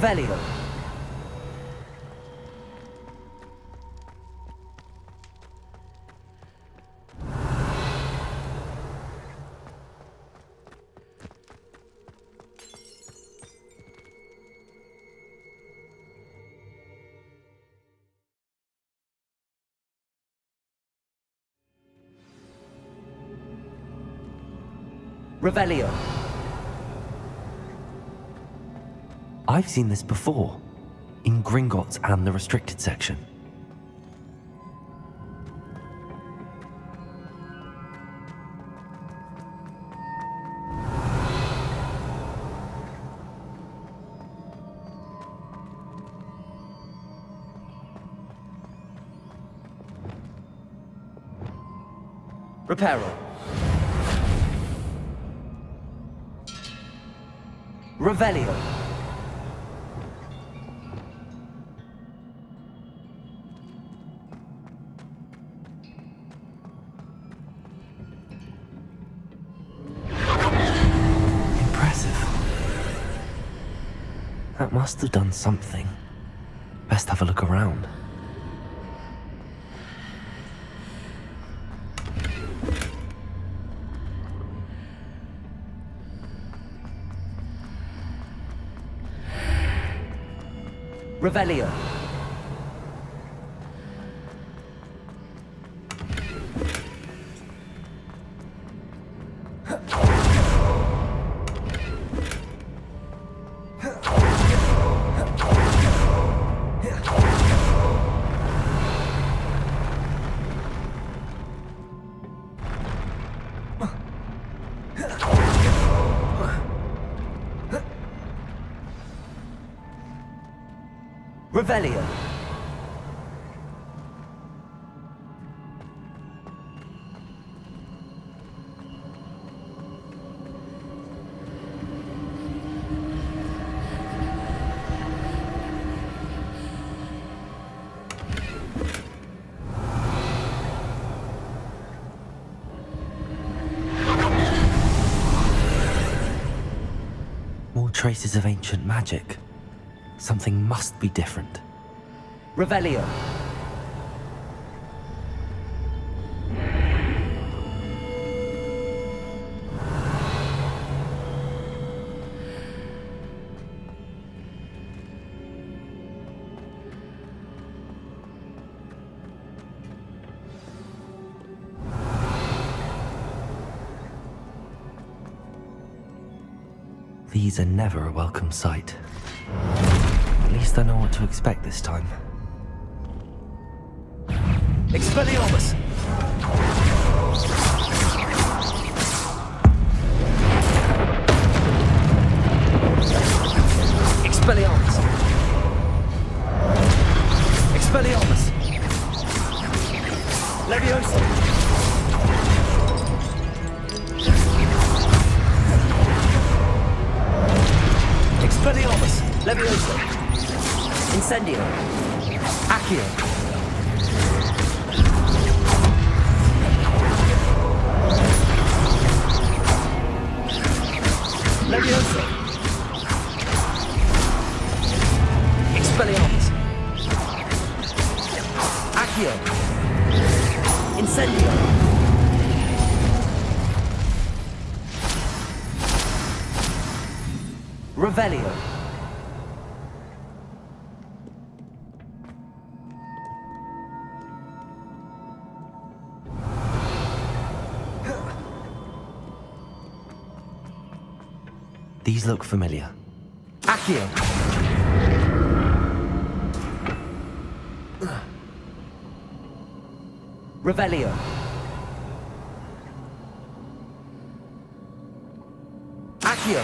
Revelio. Revelio. I've seen this before, in Gringotts and the restricted section. Reparo. Revelio. Impressive. That must have done something. Best have a look around. Revelio. Revelio. More traces of ancient magic. Something must be different. Revelio. These are never a welcome sight. At least I know what to expect this time. Expelliarmus! Expelliarmus! Expelliarmus! Leviosa! Expelliarmus! Leviosa! Incendio! Accio! Leviosa! Expelliarmus! Accio! Incendio! Revelio! These look familiar. Accio! Revelio! Accio!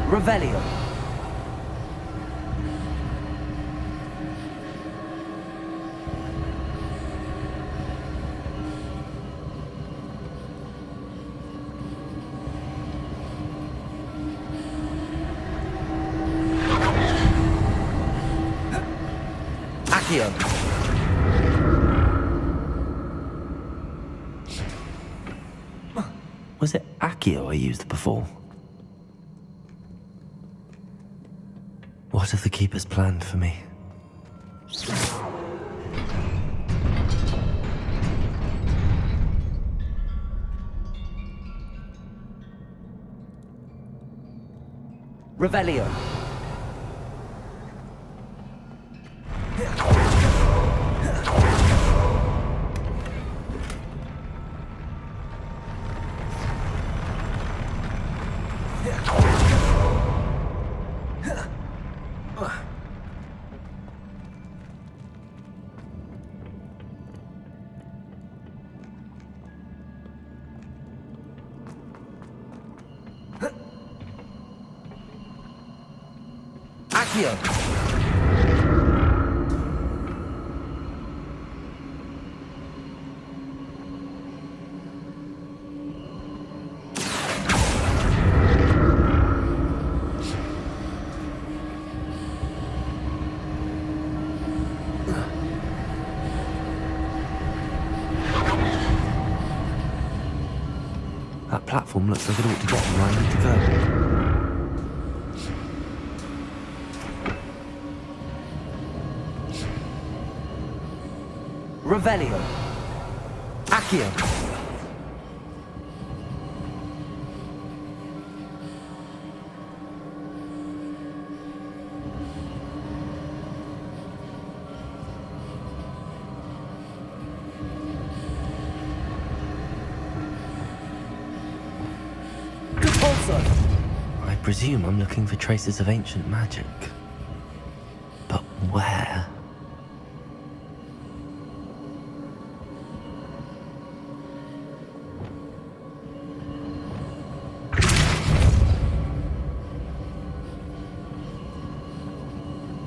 Revelio! Accio. Was it Accio I used before? What have the Keepers planned for me? Revelio. Accio. That platform looks like it ought to get me where I need to go. Revelio. Accio. Compulso. I presume I'm looking for traces of ancient magic. But where?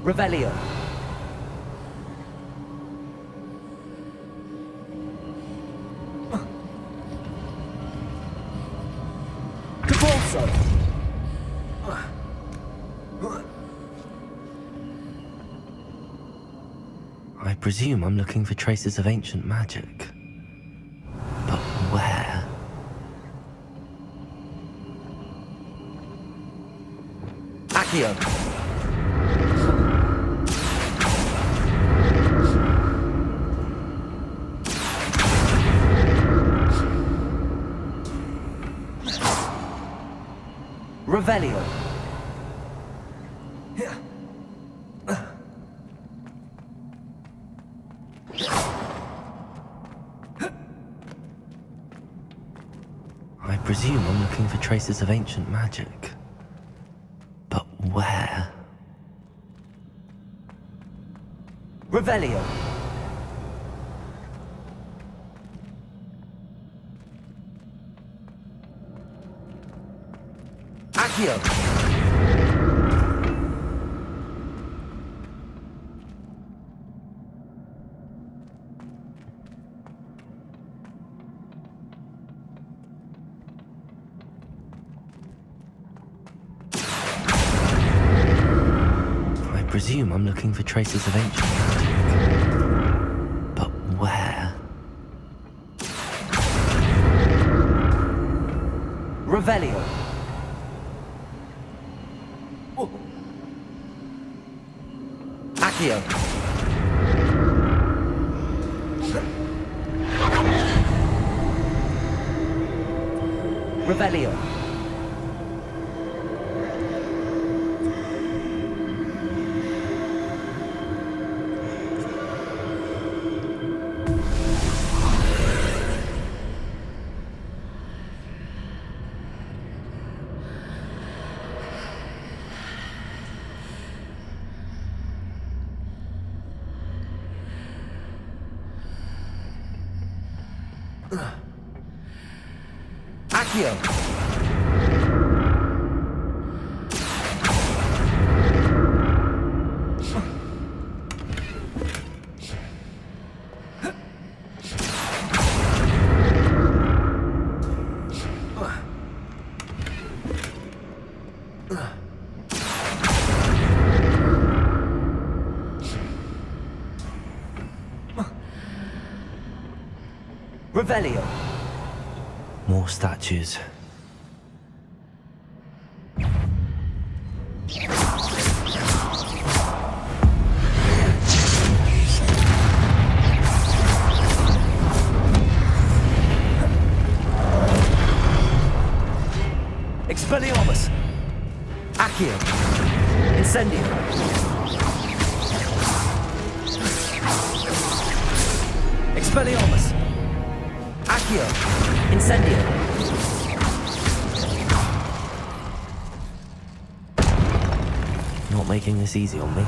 Revelio. Compulso. I presume I'm looking for traces of ancient magic. But where? Accio. Revelio. I presume I'm looking for traces of ancient magic. But where? Revelio. Accio. I presume I'm looking for traces of ancient magic. But where? Revelio. Accio. Revelio. Accio. Revelio. More statues. Expelliarmus. Accio. Incendio. Expelliarmus. Accio. Incendio. Not making this easy on me.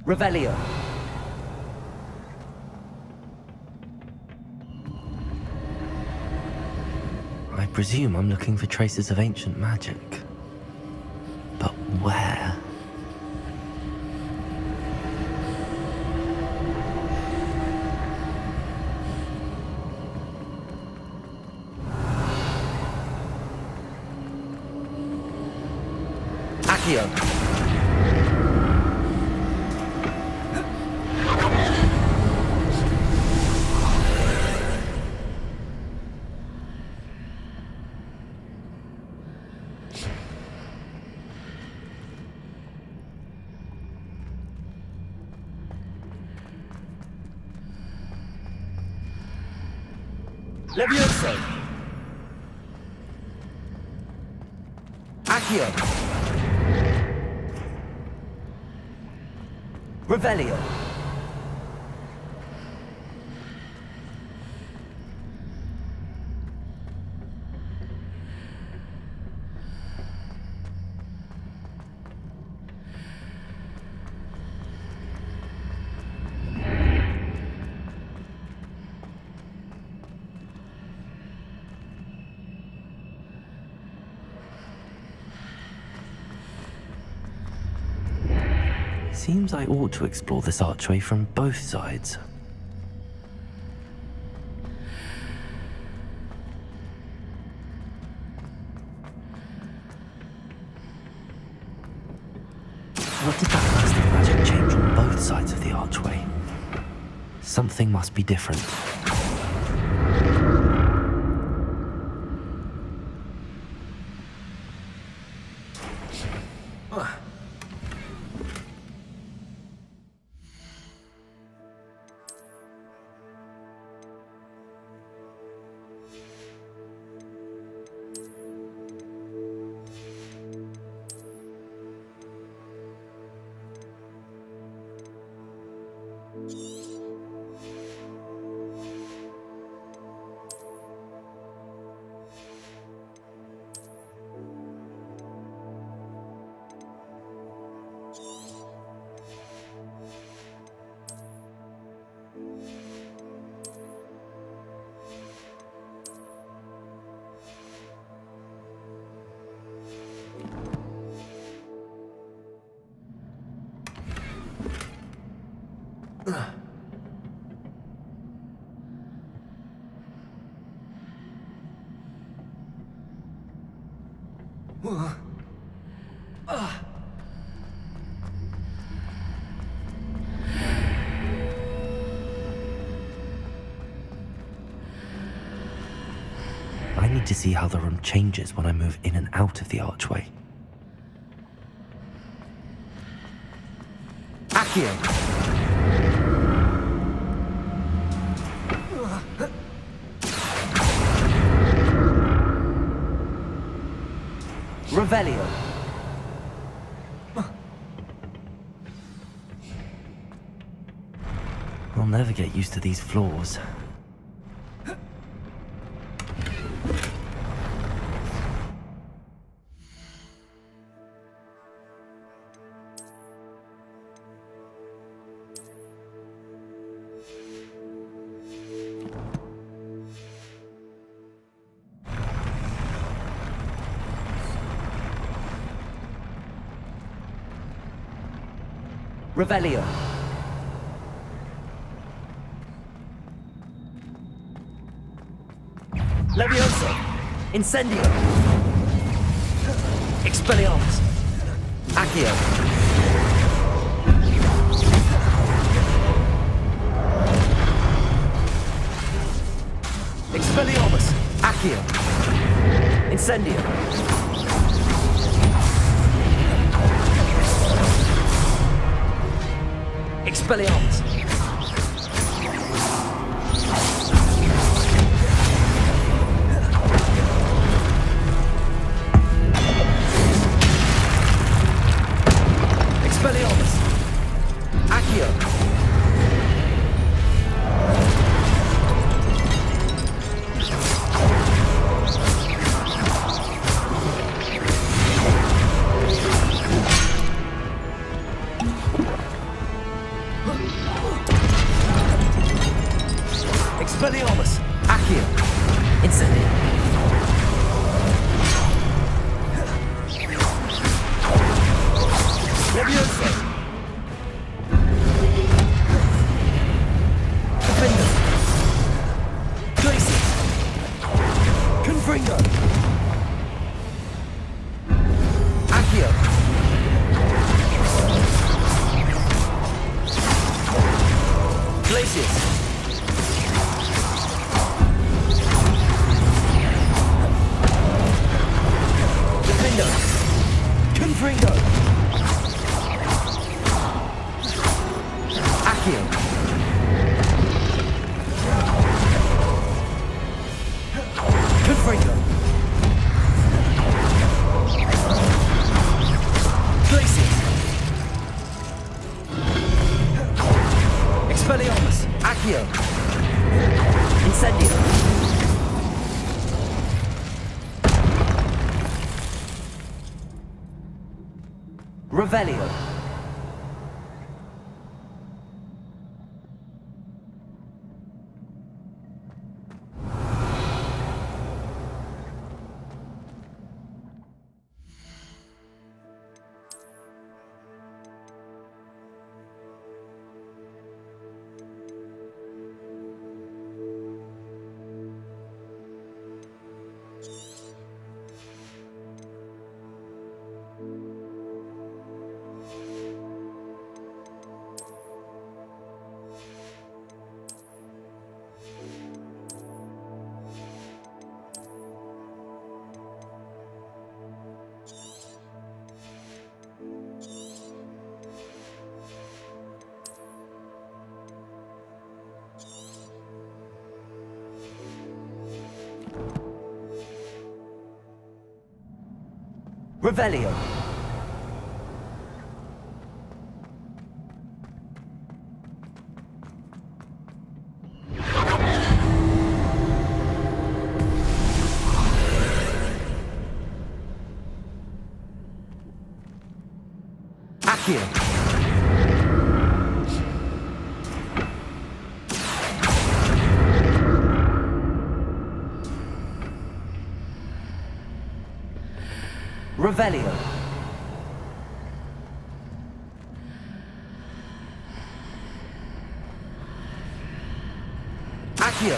Revelio. I presume I'm looking for traces of ancient magic. But where? Accio. Levioso. Accio. Revelio. Seems I ought to explore this archway from both sides. What did that burst of magic change on both sides of the archway? Something must be different. I need to see how the room changes when I move in and out of the archway. Accio. Revelio. I'll never get used to these floors. Revelio. Levioso. Incendio. Expelliarmus. Accio. Expelliarmus. Accio. Incendio. Expelliarmus. Expelliarmus. Accio. Expelliarmus. Accio. Incendio. Levioso. Defender. Glacier. Confringo. Accio. Glacius. Defender. Confringo. Accio. Confringo. Glacius. Expelliarmus. Accio. Incendio. Revelio. Revelio. Accio. Revelio. Accio.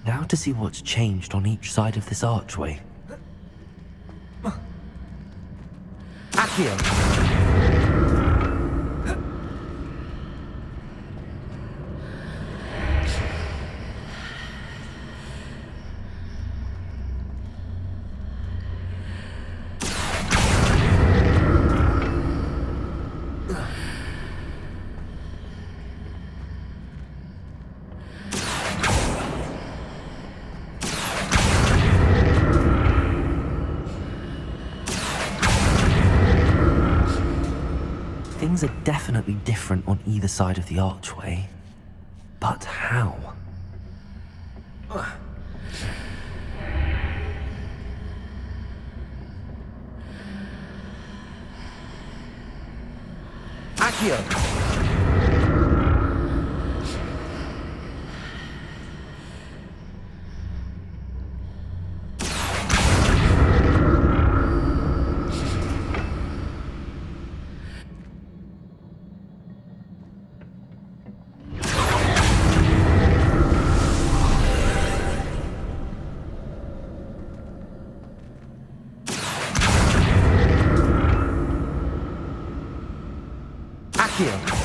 Now to see what's changed on each side of this archway. Accio. Things are definitely different on either side of the archway. But how? Accio. Accio.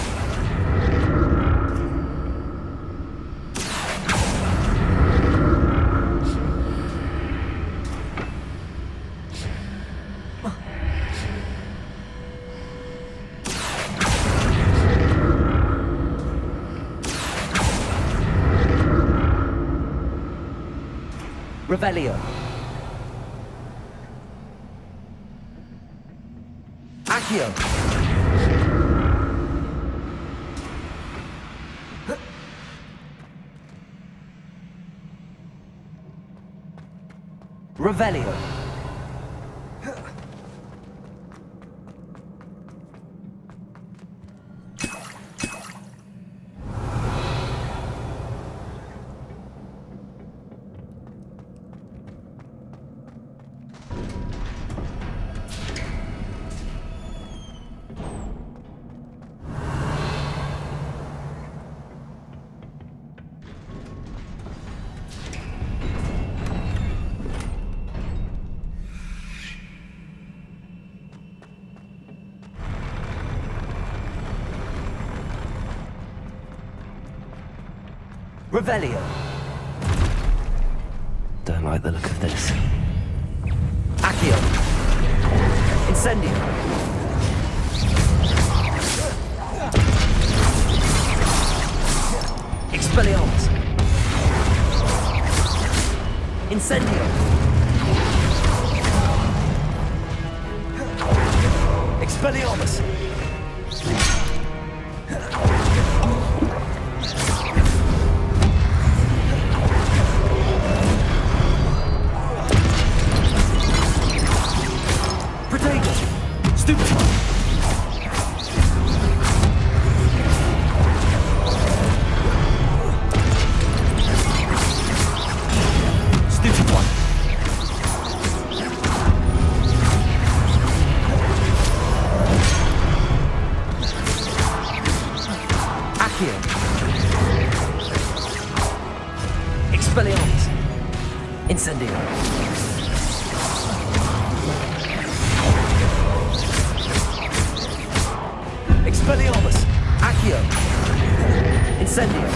Revelio. Accio. Revelio. Revelio. Don't like the look of this. Accio. Incendio. Expelliarmus. Incendio. Expelliarmus. Protego. Stupefy. Stupefy. Accio. Expelliarmus. Incendio. Expelliarmus. Accio. Incendio.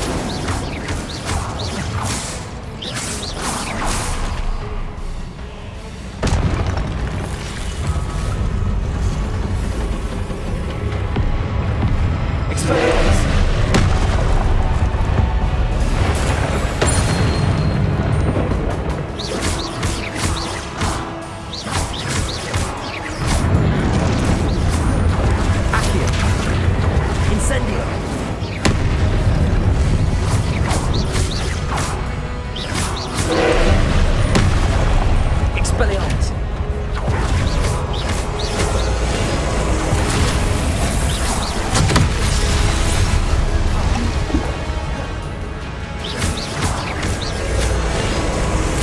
Expelliarmus. Accio. Incendio. Expelliarmus.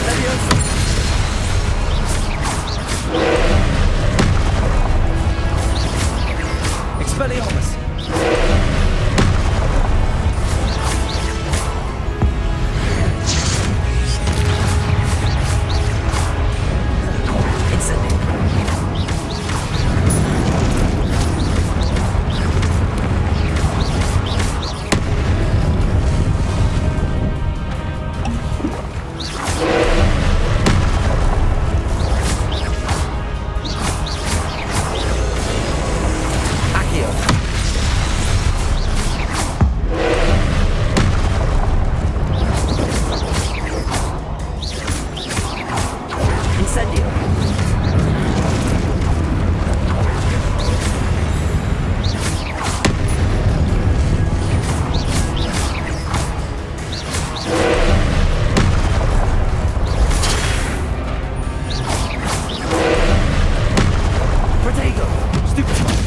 Leviosa. Expelliarmus. Incendio. Accio. Incendio. Protego. Stupefy.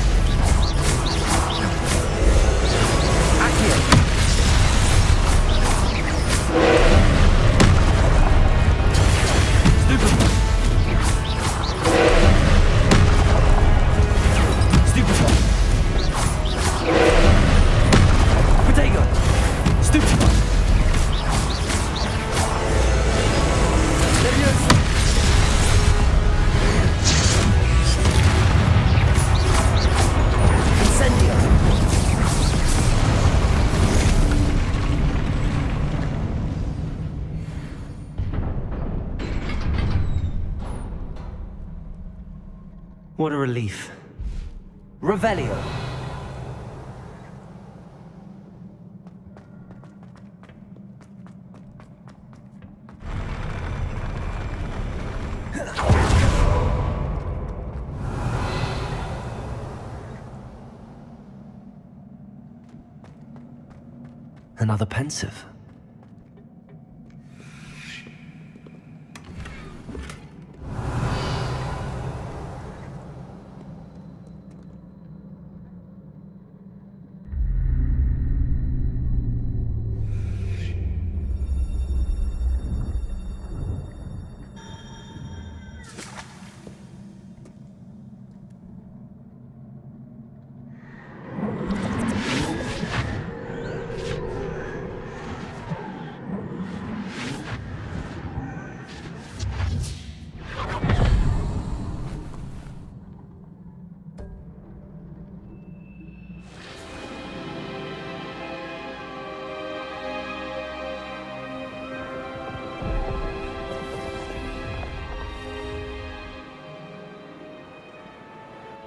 What a relief. Revelio. Another pensive.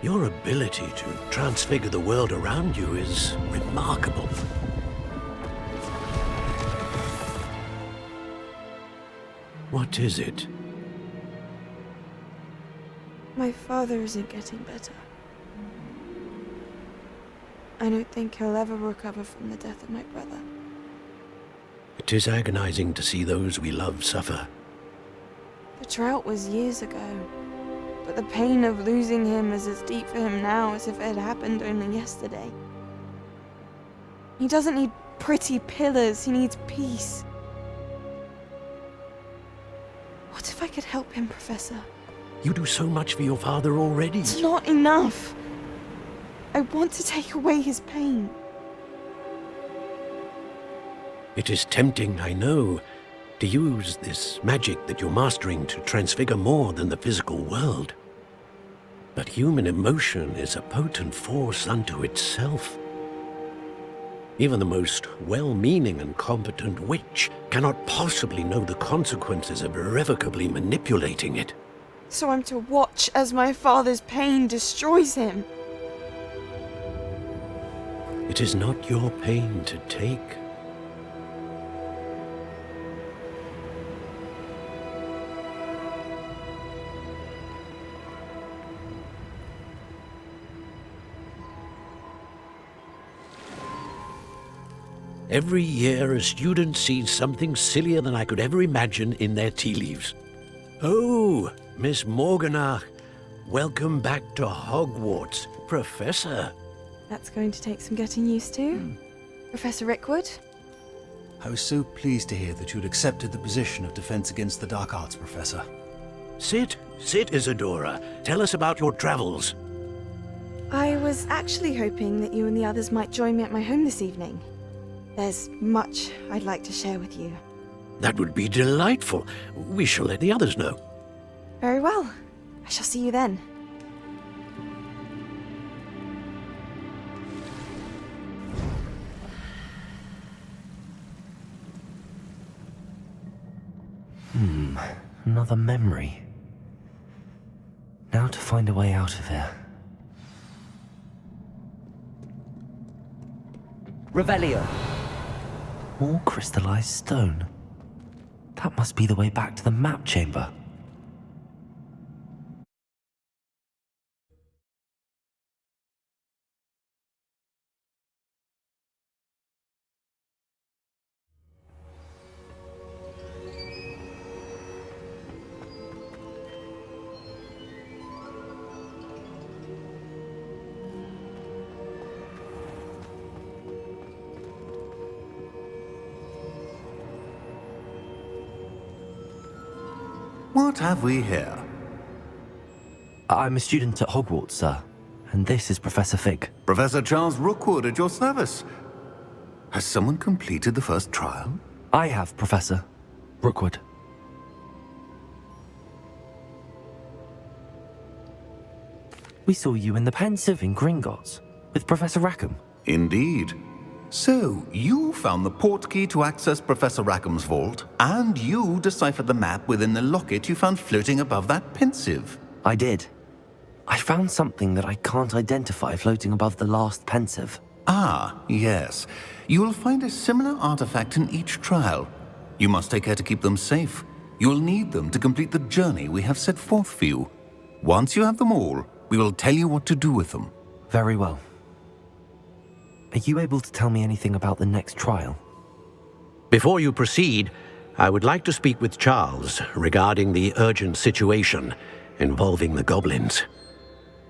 Your ability to transfigure the world around you is remarkable. What is it? My father isn't getting better. I don't think he'll ever recover from the death of my brother. It is agonizing to see those we love suffer. The drought was years ago, but the pain of losing him is as deep for him now as if it had happened only yesterday. He doesn't need pretty pillars, he needs peace. What if I could help him, Professor? You do so much for your father already. It's not enough. I want to take away his pain. It is tempting, I know, to use this magic that you're mastering to transfigure more than the physical world. But human emotion is a potent force unto itself. Even the most well-meaning and competent witch cannot possibly know the consequences of irrevocably manipulating it. So I'm to watch as my father's pain destroys him. It is not your pain to take. Every year, a student sees something sillier than I could ever imagine in their tea leaves. Oh, Miss Morganach, welcome back to Hogwarts, Professor. That's going to take some getting used to. Professor Rickwood? I was so pleased to hear that you'd accepted the position of Defense Against the Dark Arts, Professor. Sit, Isadora. Tell us about your travels. I was actually hoping that you and the others might join me at my home this evening. There's much I'd like to share with you. That would be delightful. We shall let the others know. Very well. I shall see you then. Another memory. Now to find a way out of here. Revelio. More crystallized stone. That must be the way back to the map chamber. What have we here? I'm a student at Hogwarts, sir. And this is Professor Fig. Professor Charles Rookwood at your service. Has someone completed the first trial? I have, Professor Rookwood. We saw you in the Pensive in Gringotts with Professor Rackham. Indeed. So, you found the portkey to access Professor Rackham's vault, and you deciphered the map within the locket you found floating above that Pensive. I did. I found something that I can't identify floating above the last pensive. Ah, yes. You will find a similar artifact in each trial. You must take care to keep them safe. You will need them to complete the journey we have set forth for you. Once you have them all, we will tell you what to do with them. Very well. Are you able to tell me anything about the next trial? Before you proceed, I would like to speak with Charles regarding the urgent situation involving the goblins.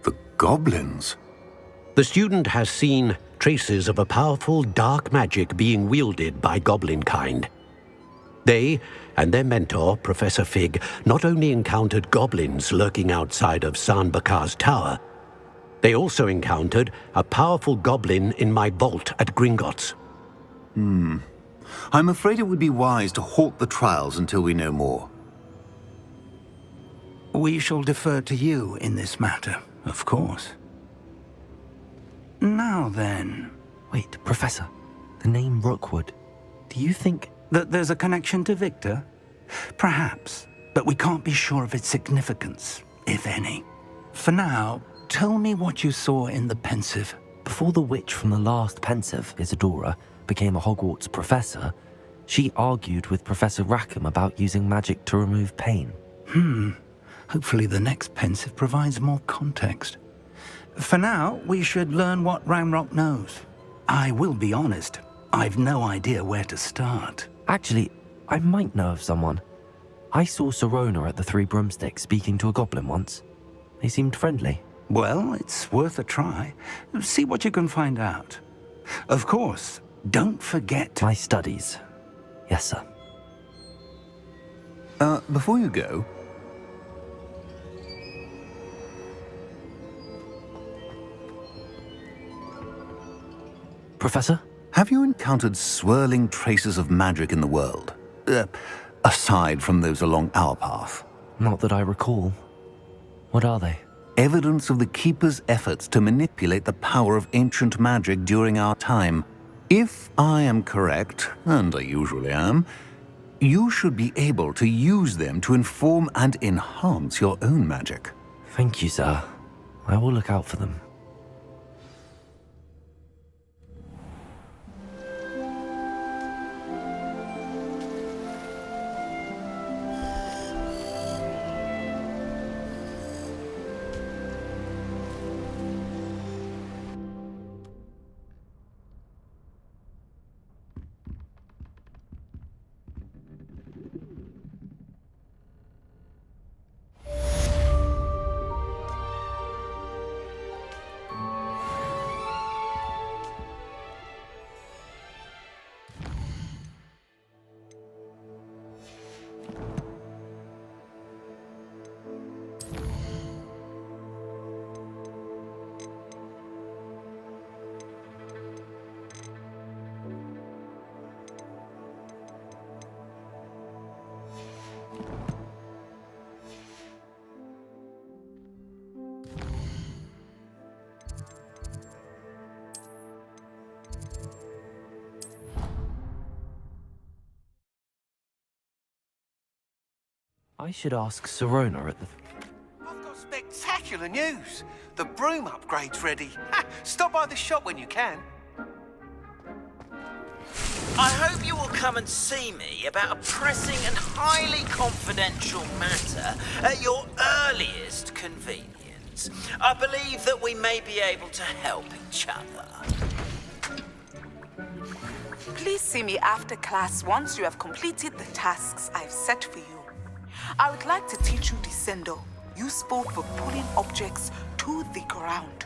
The goblins? The student has seen traces of a powerful dark magic being wielded by goblin kind. They and their mentor, Professor Fig, not only encountered goblins lurking outside of San Bakar's tower, they also encountered a powerful goblin in my vault at Gringotts. I'm afraid it would be wise to halt the trials until we know more. We shall defer to you in this matter, of course. Now then... Wait, Professor. The name Rookwood. Do you think... that there's a connection to Victor? Perhaps, but we can't be sure of its significance, if any. For now, tell me what you saw in the pensive. Before the witch from the last pensive, Isadora, became a Hogwarts professor, she argued with Professor Rackham about using magic to remove pain. Hopefully the next pensive provides more context. For now, we should learn what Ramrock knows. I will be honest, I've no idea where to start. Actually, I might know of someone. I saw Sirona at the Three Broomsticks speaking to a goblin once. They seemed friendly. Well, it's worth a try. See what you can find out. Of course, don't forget... My studies. Yes, sir. Before you go... Professor? Have you encountered swirling traces of magic in the world? Aside from those along our path? Not that I recall. What are they? Evidence of the Keeper's efforts to manipulate the power of ancient magic during our time. If I am correct, and I usually am, you should be able to use them to inform and enhance your own magic. Thank you, sir. I will look out for them. I should ask Sirona at the... I've got spectacular news! The broom upgrade's ready. Stop by the shop when you can. I hope you will come and see me about a pressing and highly confidential matter at your earliest convenience. I believe that we may be able to help each other. Please see me after class once you have completed the tasks I've set for you. I would like to teach you Descendo, useful for pulling objects to the ground.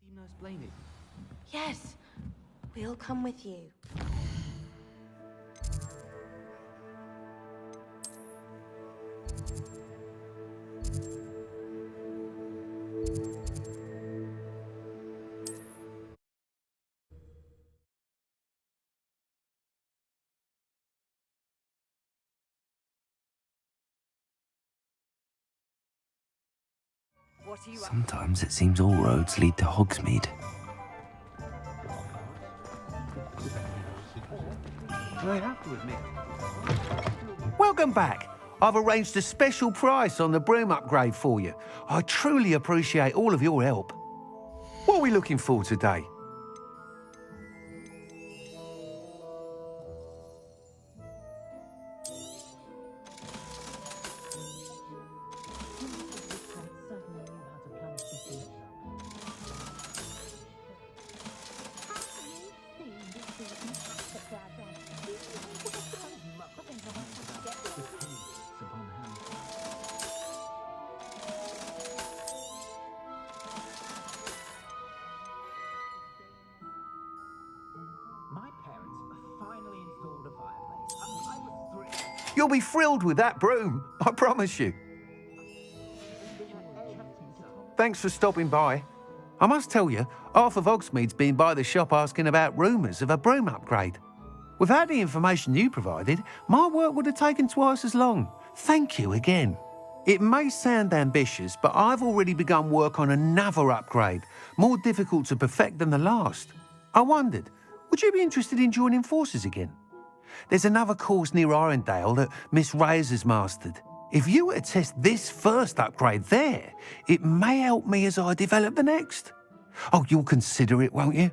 Team Nurse Blaney. Yes, we'll come with you. What are you up? Sometimes it seems all roads lead to Hogsmeade. Welcome back. I've arranged a special price on the broom upgrade for you. I truly appreciate all of your help. What are we looking for today? My parents finally installed a fireplace. I was thrilled. You'll be thrilled with that broom, I promise you. Thanks for stopping by. I must tell you, half of Hogsmeade's been by the shop asking about rumours of a broom upgrade. Without the information you provided, my work would have taken twice as long. Thank you again. It may sound ambitious, but I've already begun work on another upgrade, more difficult to perfect than the last. I wondered, would you be interested in joining forces again? There's another course near Irondale that Miss Reyes has mastered. If you were to test this first upgrade there, it may help me as I develop the next. Oh, you'll consider it, won't you?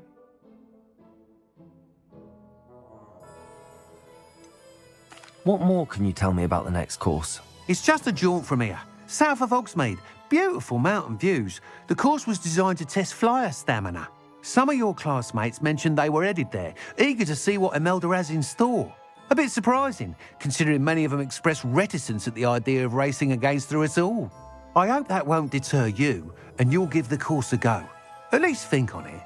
What more can you tell me about the next course? It's just a jaunt from here, south of Hogsmeade. Beautiful mountain views. The course was designed to test flyer stamina. Some of your classmates mentioned they were headed there, eager to see what Imelda has in store. A bit surprising, considering many of them expressed reticence at the idea of racing against her at all. I hope that won't deter you, and you'll give the course a go. At least think on it.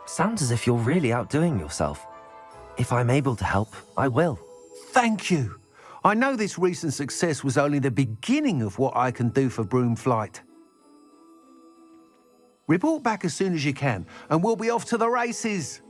Sounds as if you're really outdoing yourself. If I'm able to help, I will. Thank you. I know this recent success was only the beginning of what I can do for broom flight. Report back as soon as you can, and we'll be off to the races.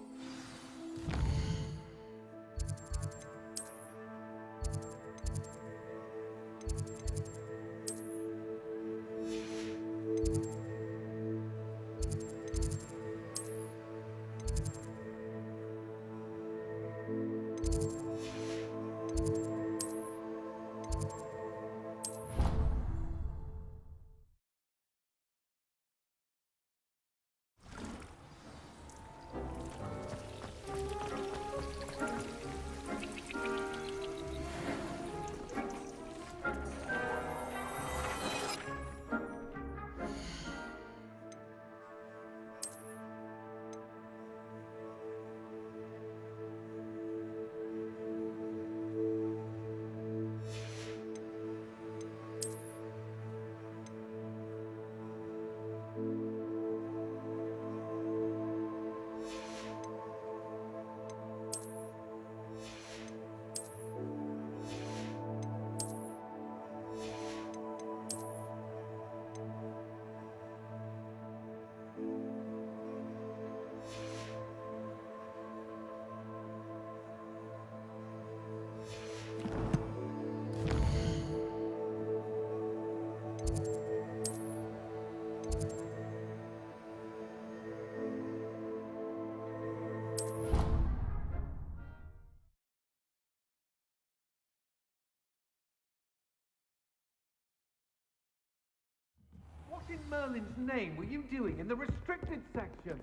What in Merlin's name were you doing in the restricted section?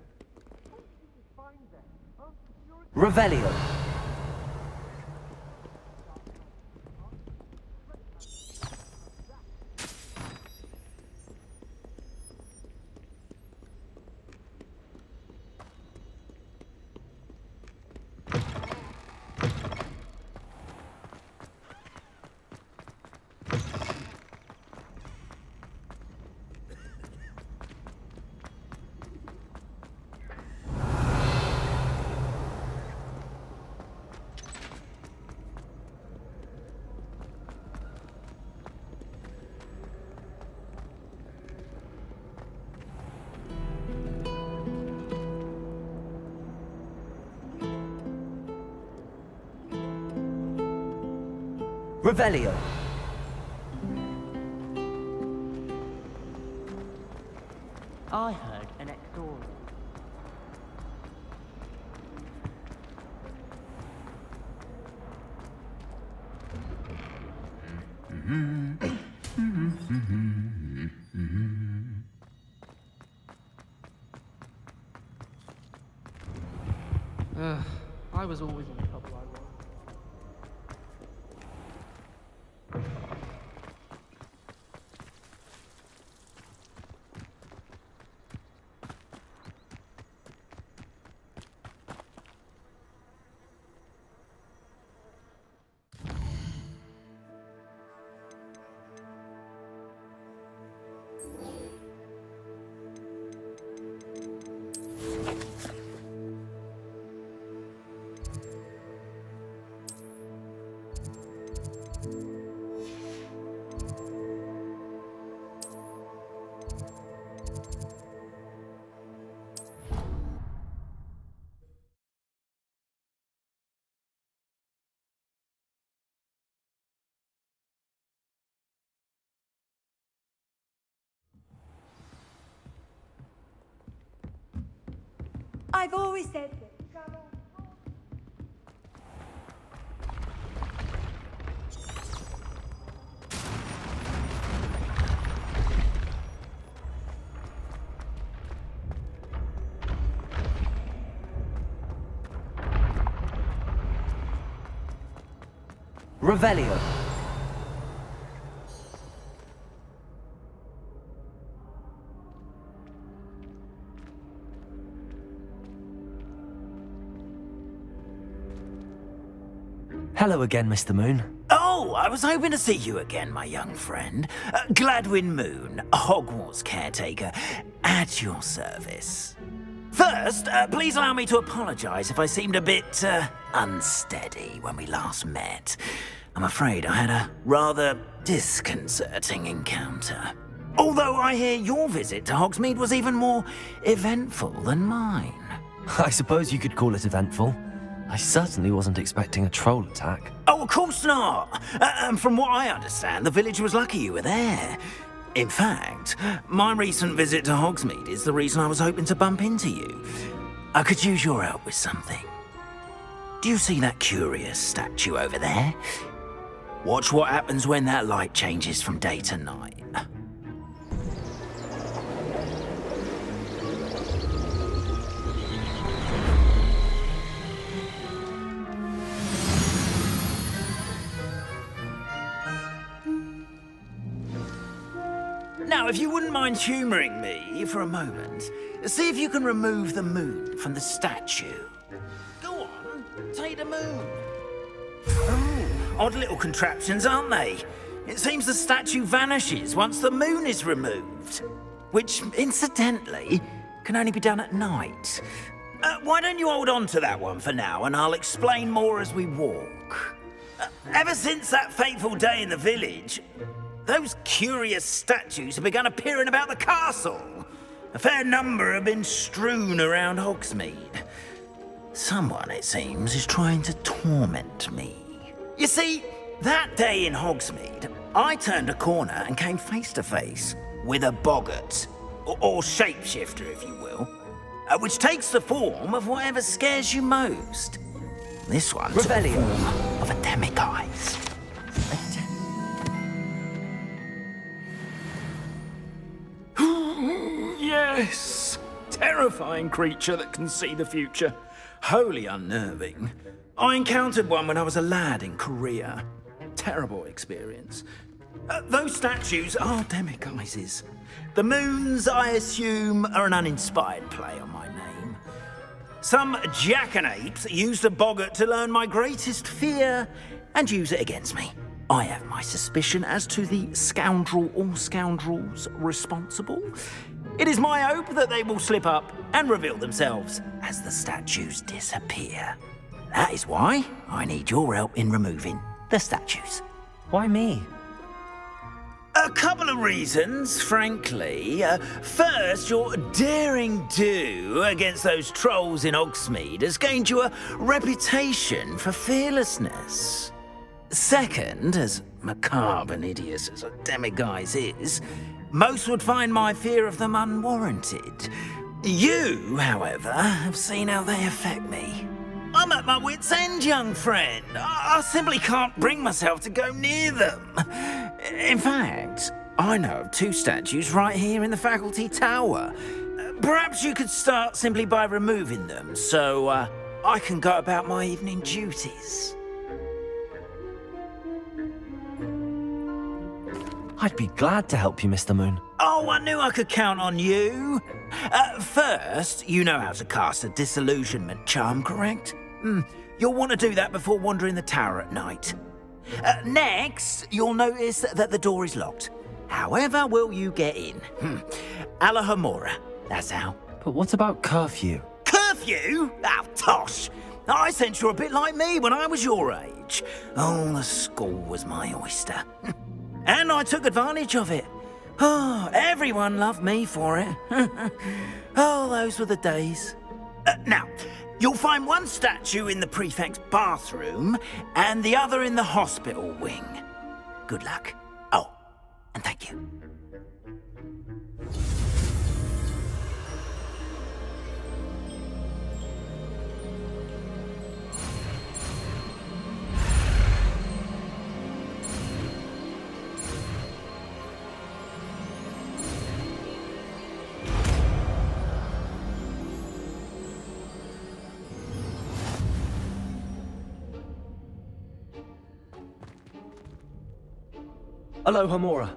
Revelio. Revelio. I heard an Ector. I was always in trouble, I was. I've always said this. Revelio. Hello again, Mr. Moon. Oh, I was hoping to see you again, my young friend. Gladwin Moon, Hogwarts caretaker, at your service. First, please allow me to apologize if I seemed a bit, unsteady when we last met. I'm afraid I had a rather disconcerting encounter. Although I hear your visit to Hogsmeade was even more eventful than mine. I suppose you could call it eventful. I certainly wasn't expecting a troll attack. Oh, of course not. And from what I understand, the village was lucky you were there. In fact, my recent visit to Hogsmeade is the reason I was hoping to bump into you. I could use your help with something. Do you see that curious statue over there? Watch what happens when that light changes from day to night. Now, if you wouldn't mind humouring me for a moment, see if you can remove the moon from the statue. Go on, take the moon. Oh, odd little contraptions, aren't they? It seems the statue vanishes once the moon is removed. Which, incidentally, can only be done at night. Why don't you hold on to that one for now, and I'll explain more as we walk. Ever since that fateful day in the village, those curious statues have begun appearing about the castle. A fair number have been strewn around Hogsmeade. Someone, it seems, is trying to torment me. You see, that day in Hogsmeade, I turned a corner and came face to face with a boggart, or shapeshifter, if you will, which takes the form of whatever scares you most. This one took the form of a demiguise. Yes! Terrifying creature that can see the future. Wholly unnerving. I encountered one when I was a lad in Korea. Terrible experience. Those statues are demiguises. The moons, I assume, are an uninspired play on my name. Some jackanapes used a boggart to learn my greatest fear and use it against me. I have my suspicion as to the scoundrel or scoundrels responsible. It is my hope that they will slip up and reveal themselves as the statues disappear. That is why I need your help in removing the statues. Why me? A couple of reasons, frankly. First, your daring do against those trolls in Hogsmeade has gained you a reputation for fearlessness. Second, as macabre and hideous as a demiguise is, most would find my fear of them unwarranted. You, however, have seen how they affect me. I'm at my wit's end, young friend. I simply can't bring myself to go near them. In fact, I know of 2 statues right here in the faculty tower. Perhaps you could start simply by removing them, so I can go about my evening duties. I'd be glad to help you, Mr. Moon. Oh, I knew I could count on you. First, you know how to cast a disillusionment charm, correct? You'll want to do that before wandering the tower at night. Next, you'll notice that the door is locked. However will you get in? Alahomora, that's how. But what about curfew? Curfew? Oh, tosh. I sense you're a bit like me when I was your age. Oh, the school was my oyster. And I took advantage of it. Oh, everyone loved me for it. Oh, those were the days. Now, you'll find one statue in the prefect's bathroom and the other in the hospital wing. Good luck. Oh, and thank you. Alohomora.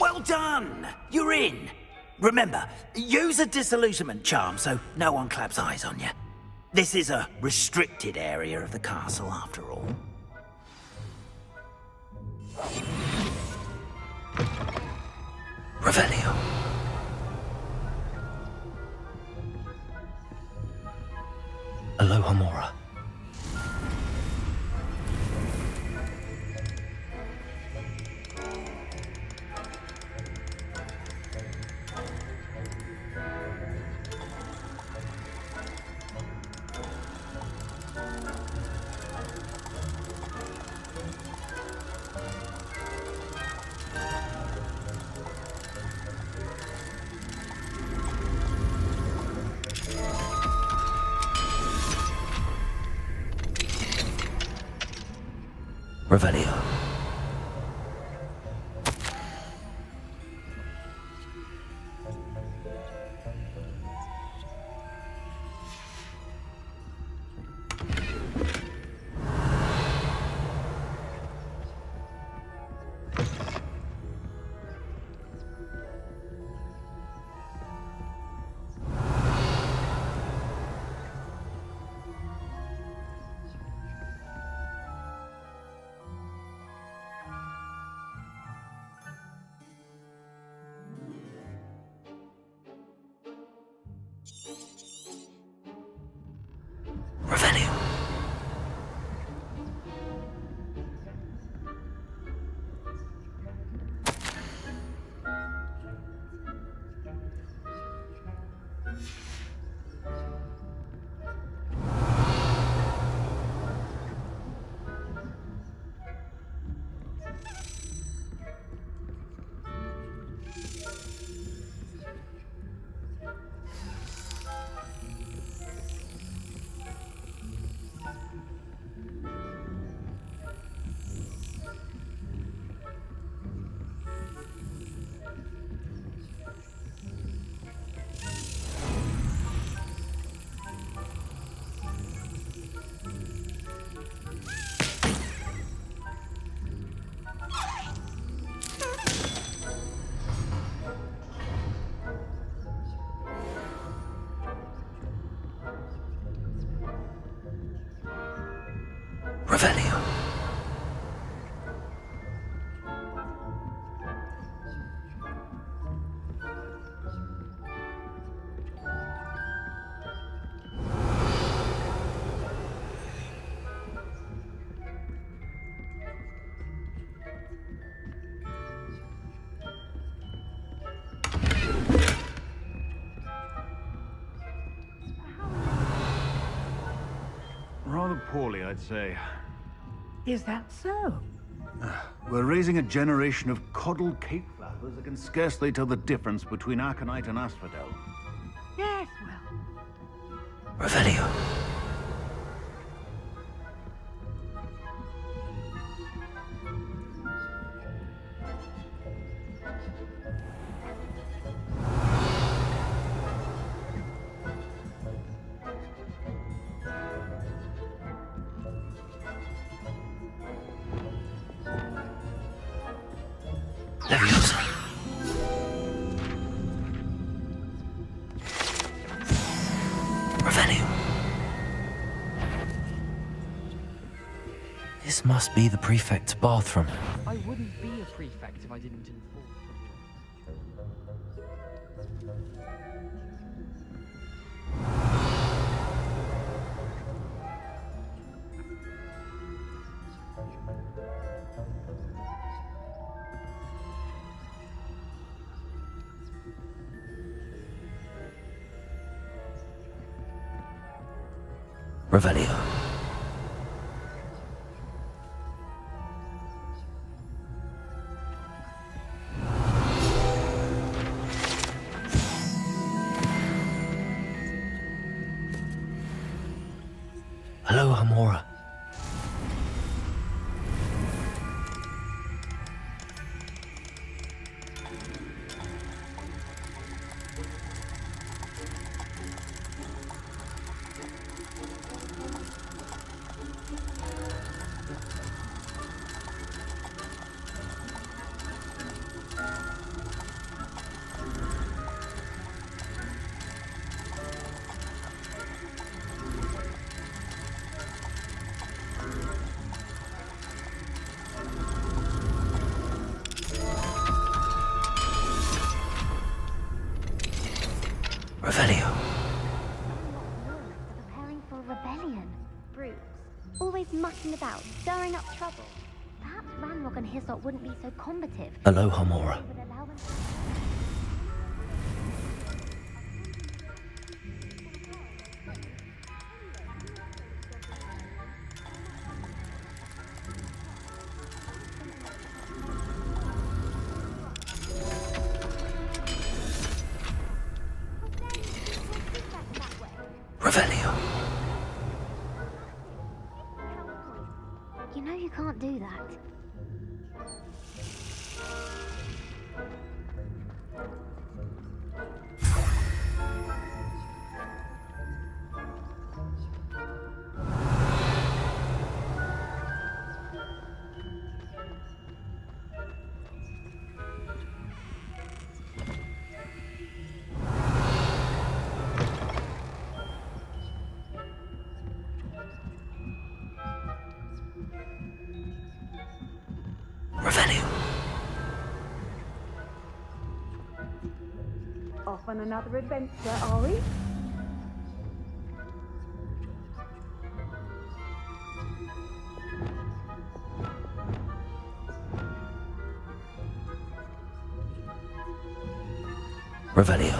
Well done! You're in. Remember, use a disillusionment charm so no one claps eyes on you. This is a restricted area of the castle, after all. Revelio. Alohomora. Revelio. Revelio. Rather poorly, I'd say. Is that so? We're raising a generation of coddled cape flappers that can scarcely tell the difference between aconite and asphodel. Yes, well. Revelio. Leviosa. Revelio. This must be the prefect's bathroom. I wouldn't be a prefect if I didn't inform. Revelio. Hello, Hamora. Revelio. Preparing for a rebellion. Brutes. Always mucking about, stirring up trouble. Perhaps Ranrock and Hyssop wouldn't be so combative. Hello, Hamora. Revelio. You know you can't do that. Revelio. Off on another adventure, are we? Revelio.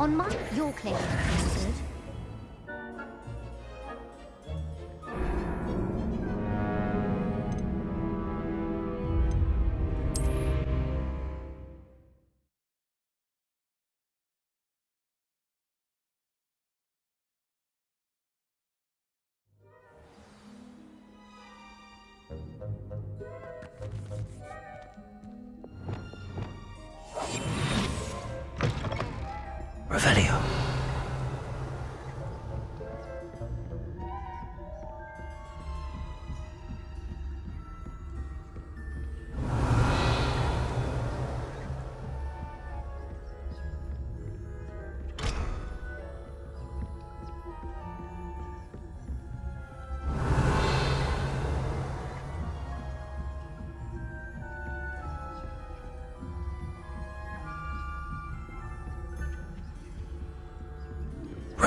On mine, you're clear. Good. Revelio.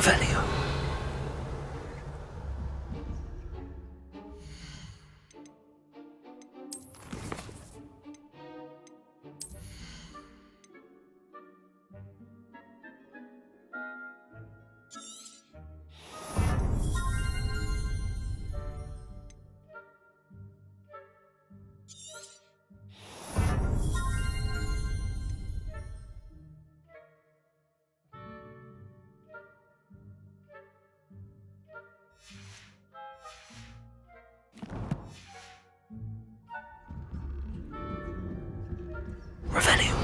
Revelio. Revelio.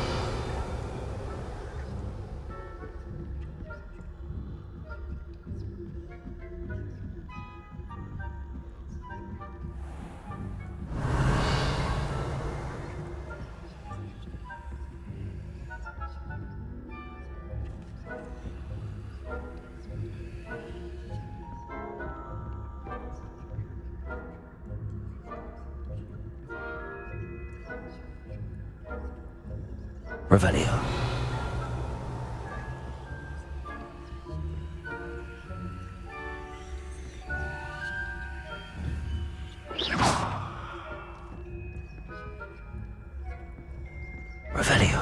Revelio. Revelio.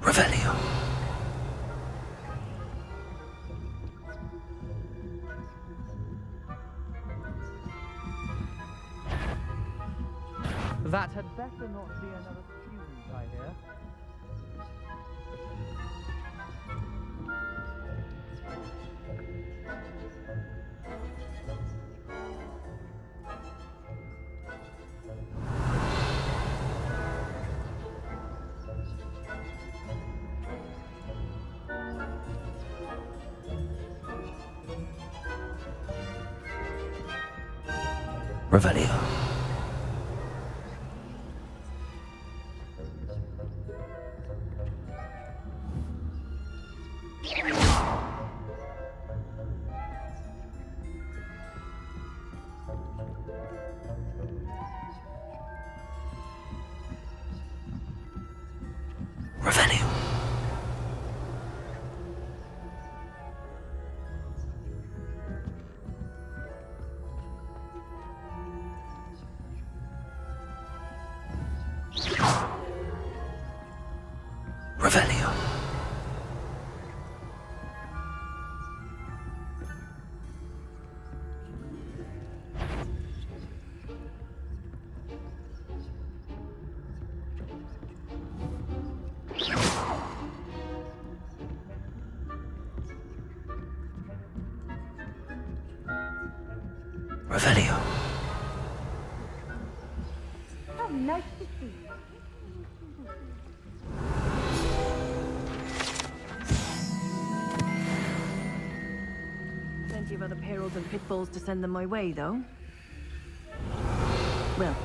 Revelio. That had better not be another student, I hear. Revelio. Revelio. Revelio. Revelio. Oh, nice to see you. Plenty of other perils and pitfalls to send them my way, though. Well,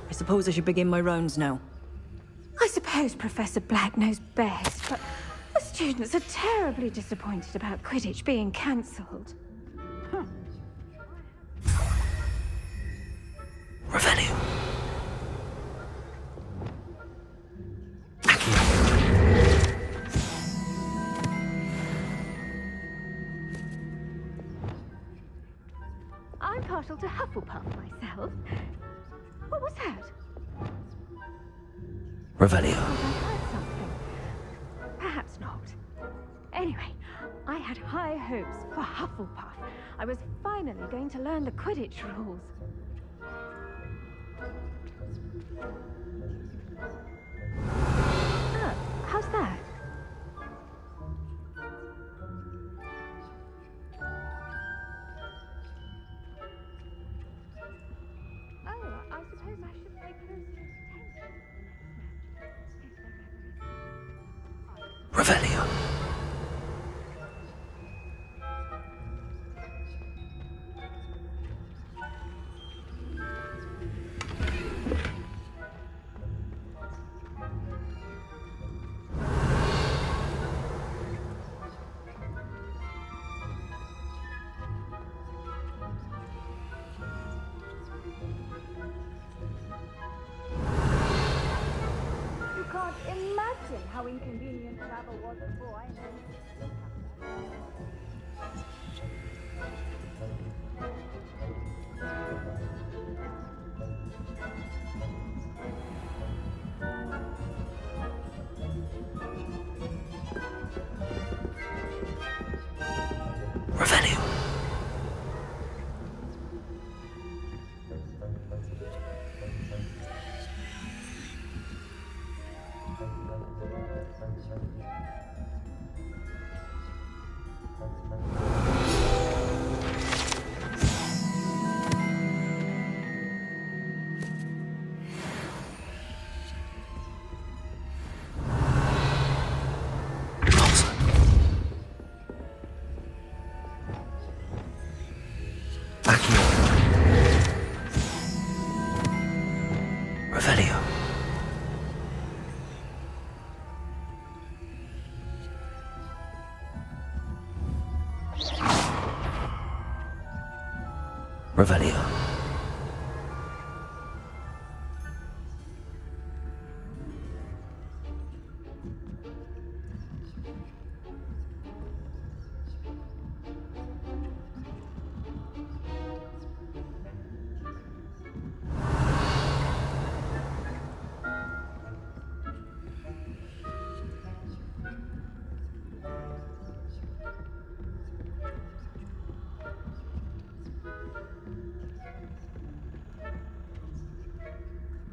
I suppose I should begin my rounds now. I suppose Professor Black knows best, but the students are terribly disappointed about Quidditch being cancelled. Revelio. I'm partial to Hufflepuff myself. What was that? Revelio. I heard something. Perhaps not. Anyway, I had high hopes for Hufflepuff. I was finally going to learn the Quidditch rules. Oh, how's that? Oh, I suppose I should pay closer attention to the next match. Revelio. imagine how inconvenient travel was before I invented it. Revelio. Revelio. Revelio.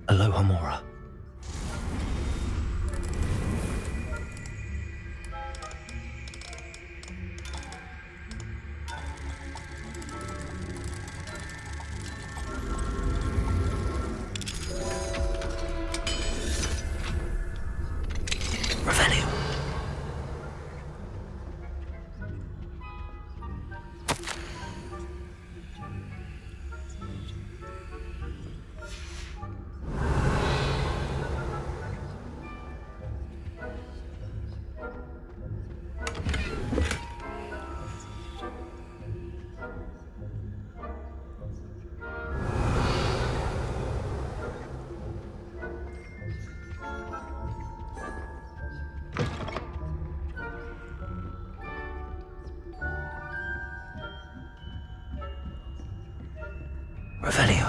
Aloha Mora. Revelio. Revelio.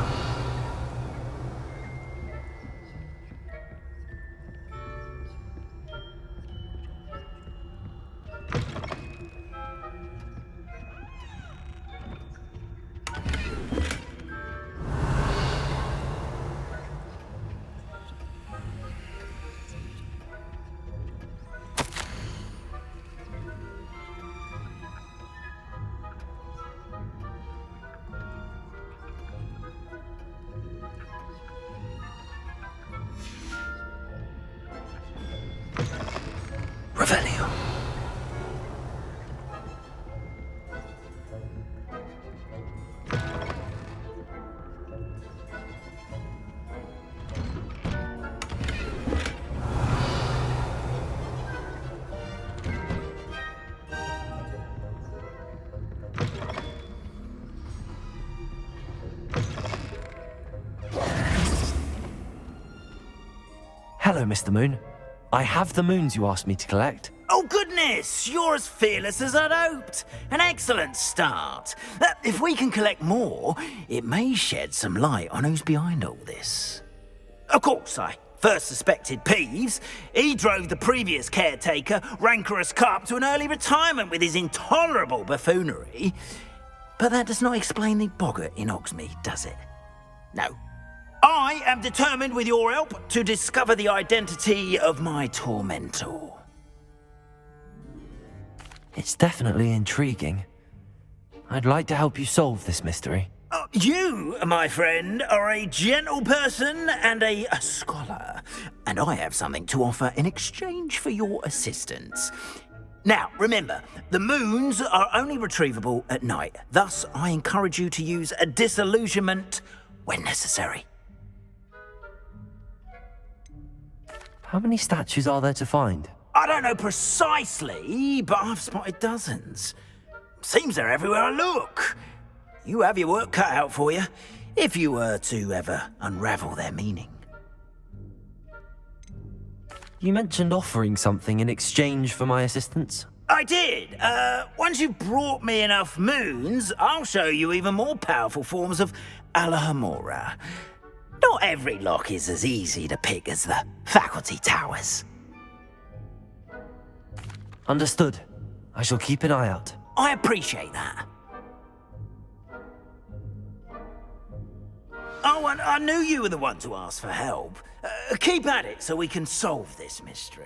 Revelio. Hello, Mr. Moon. I have the moons you asked me to collect. Oh, goodness! You're as fearless as I'd hoped. An excellent start. If we can collect more, it may shed some light on who's behind all this. Of course, I first suspected Peeves. He drove the previous caretaker, Rancorous Carp, to an early retirement with his intolerable buffoonery. But that does not explain the boggart in Hogsmeade, does it? No. I am determined, with your help, to discover the identity of my tormentor. It's definitely intriguing. I'd like to help you solve this mystery. You, my friend, are a gentle person and a scholar, and I have something to offer in exchange for your assistance. Now, remember, the moons are only retrievable at night. Thus, I encourage you to use a disillusionment when necessary. How many statues are there to find? I don't know precisely, but I've spotted dozens. Seems they're everywhere I look. You have your work cut out for you, if you were to ever unravel their meaning. You mentioned offering something in exchange for my assistance? I did. Once you've brought me enough moons, I'll show you even more powerful forms of Alohomora. Not every lock is as easy to pick as the faculty towers. Understood. I shall keep an eye out. I appreciate that. Oh, and I knew you were the one to ask for help. Keep at it so we can solve this mystery.